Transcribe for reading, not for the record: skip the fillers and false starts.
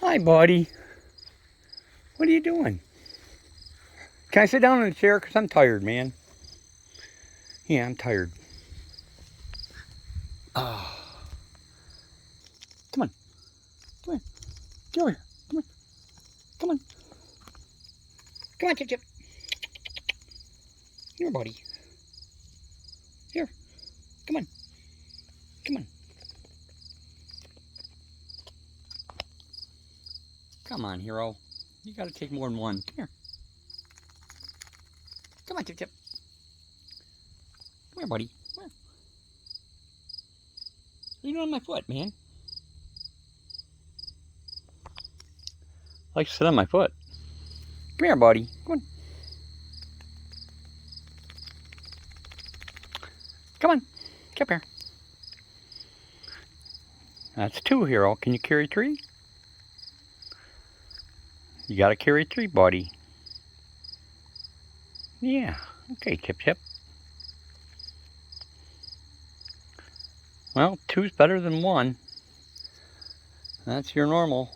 Hi, buddy. What are you doing? Can I sit down in the chair? Because I'm tired, man. Yeah, I'm tired. Oh. Come on. Come on. Get over here. Come on. Come on. Come on, Chip Chip. Here, buddy. Here. Come on. Come on. Come on, hero. You gotta take more than one. Come here. Come on, Chip Chip. Come here, buddy. Come here. What are you doing on my foot, man? I like to sit on my foot. Come here, buddy. Come on. Come on. Come here. That's two, hero. Can you carry three? You gotta carry three, buddy. Yeah. Okay, Chip Chip. Well, two's better than one. That's your normal.